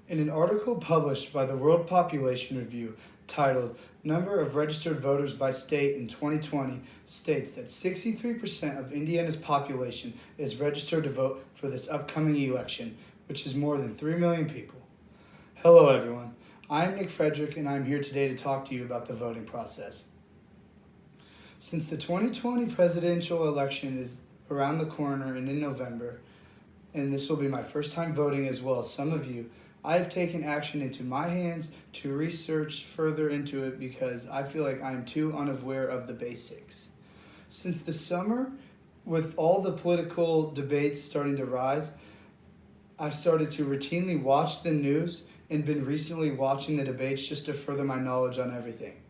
In an article published by the World Population Review titled Number of Registered Voters by State in 2020 states that 63% of Indiana's population is registered to vote for this upcoming election, which is more than 3 million people. Hello everyone, I'm Nick Frederick and I'm here today to talk to you about the voting process. Since the 2020 presidential election is around the corner and in November, and this will be my first time voting as well as some of you, I have taken action into my hands to research further into it because I feel like I'm too unaware of the basics. Since the summer, with all the political debates starting to rise, I've started to routinely watch the news and been recently watching the debates just to further my knowledge on everything.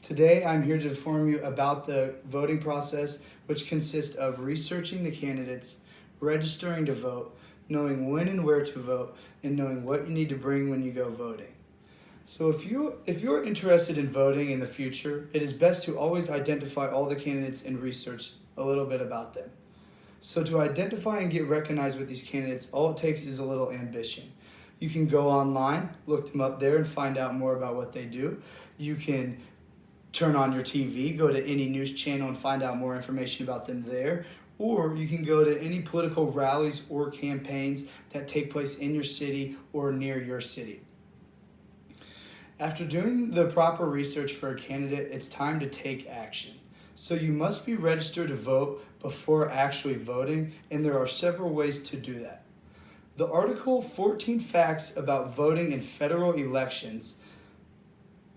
Today, I'm here to inform you about the voting process, which consists of researching the candidates, registering to vote, knowing when and where to vote, and knowing what you need to bring when you go voting. So if you're interested in voting in the future, it is best to always identify all the candidates and research a little bit about them. So to identify and get recognized with these candidates, all it takes is a little ambition. You can go online, look them up there, and find out more about what they do. You can turn on your TV, go to any news channel and find out more information about them there. Or you can go to any political rallies or campaigns that take place in your city or near your city. After doing the proper research for a candidate, it's time to take action. So you must be registered to vote before actually voting, and there are several ways to do that. The article 14 Facts About Voting in Federal Elections,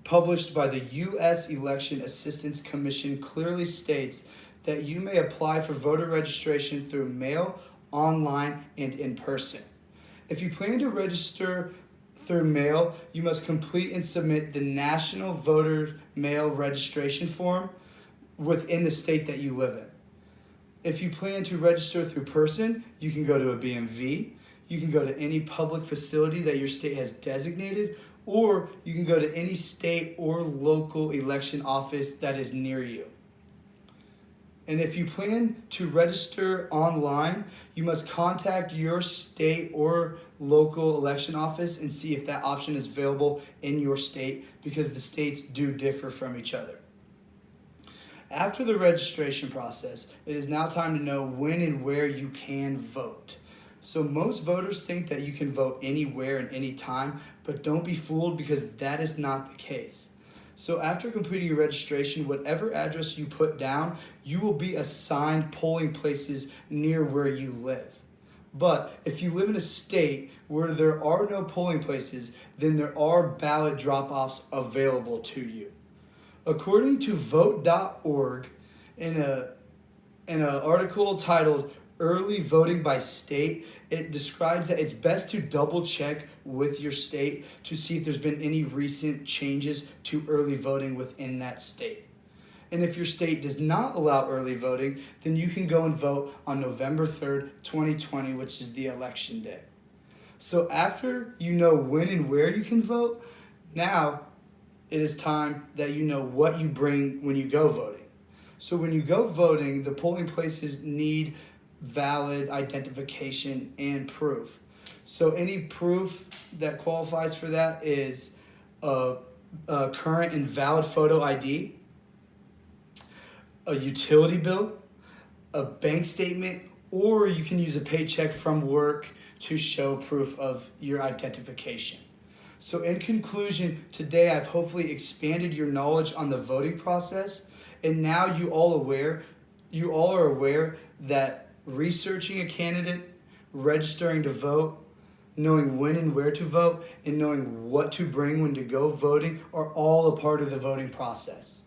published by the U.S. Election Assistance Commission, clearly states that you may apply for voter registration through mail, online, and in person. If you plan to register through mail, you must complete and submit the National Voter Mail Registration Form within the state that you live in. If you plan to register through person, you can go to a BMV, you can go to any public facility that your state has designated, or you can go to any state or local election office that is near you. And if you plan to register online, you must contact your state or local election office and see if that option is available in your state, because the states do differ from each other. After the registration process, it is now time to know when and where you can vote. So most voters think that you can vote anywhere and anytime, but don't be fooled because that is not the case. So after completing your registration, whatever address you put down, you will be assigned polling places near where you live. But if you live in a state where there are no polling places, then there are ballot drop-offs available to you. According to vote.org, in an article titled Early Voting by State, it describes that it's best to double check with your state to see if there's been any recent changes to early voting within that state. And if your state does not allow early voting, then you can go and vote on November 3rd, 2020, which is the election day. So after you know when and where you can vote, now it is time that you know what you bring when you go voting. So when you go voting, the polling places need valid identification and proof. So any proof that qualifies for that is a current and valid photo ID, a utility bill, a bank statement, or you can use a paycheck from work to show proof of your identification. So in conclusion, today I've hopefully expanded your knowledge on the voting process, and now you all are aware that researching a candidate, registering to vote, knowing when and where to vote, and knowing what to bring when to go voting are all a part of the voting process.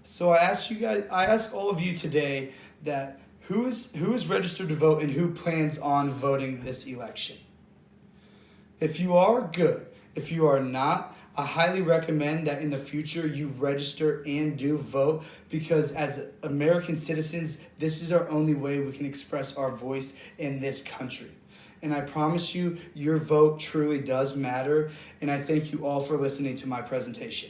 So I ask all of you today that who is registered to vote and who plans on voting this election. If you are, good. If you are not, I highly recommend that in the future you register and do vote, because as American citizens, this is our only way we can express our voice in this country. And I promise you, your vote truly does matter, and I thank you all for listening to my presentation.